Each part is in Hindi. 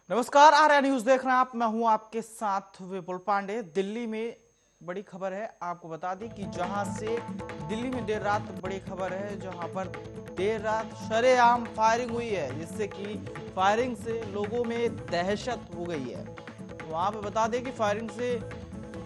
नमस्कार, आर्या न्यूज देख रहे हैं आप। मैं हूं आपके साथ विपुल पांडे। दिल्ली में बड़ी खबर है, आपको बता दें कि जहां से दिल्ली में देर रात बड़ी खबर है, जहां पर देर रात शरेआम फायरिंग हुई है, जिससे कि फायरिंग से लोगों में दहशत हो गई है। वहां पे बता दें कि फायरिंग से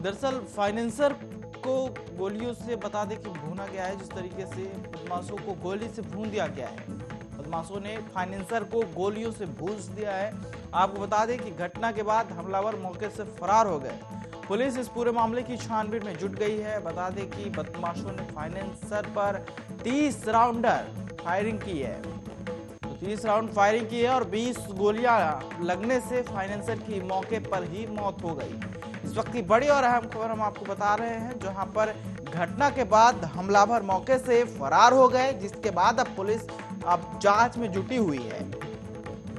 दरअसल फाइनेंसर को गोलियों से बता दें कि भूना गया है। जिस तरीके से बदमाशों को गोली से भून दिया गया है, बदमाशों ने फाइनेंसर को गोलियों से भून दिया है। आपको बता दें कि घटना के बाद हमलावर मौके से फरार हो गए। पुलिस इस पूरे मामले की छानबीन में जुट गई है। बता दें कि बदमाशों ने फाइनेंसर पर 30 राउंडर फायरिंग की है, तो 30 राउंड फायरिंग की है और 20 गोलियां लगने से फाइनेंसर की मौके पर ही मौत हो गई। इस वक्त की बड़ी और अहम खबर हम आपको बता रहे हैं, जहां पर घटना के बाद हमलावर मौके से फरार हो गए, जिसके बाद अब पुलिस जांच में जुटी हुई है।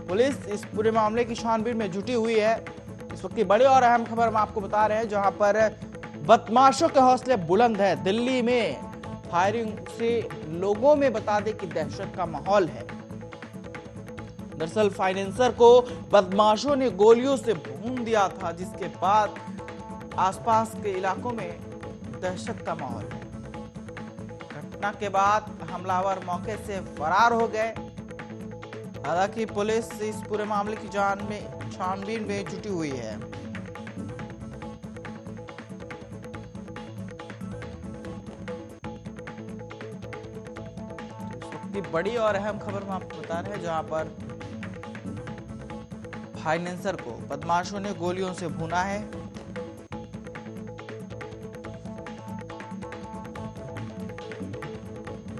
पुलिस इस पूरे मामले की छानबीन में जुटी हुई है। इस वक्त की बड़ी और अहम खबर हम आपको बता रहे हैं, जहां पर बदमाशों के हौसले बुलंद है। दिल्ली में फायरिंग से लोगों में बता दें कि दहशत का माहौल है। दरअसल फाइनेंसर को बदमाशों ने गोलियों से भून दिया था, जिसके बाद आसपास के इलाकों में दहशत का माहौल है। घटना के बाद हमलावर मौके से फरार हो गए। हालांकि पुलिस इस पूरे मामले की छानबीन में जुटी हुई है। इस वक्त की बड़ी और अहम खबर हम आपको बता रहे हैं, जहां पर फाइनेंसर को बदमाशों ने गोलियों से भूना है।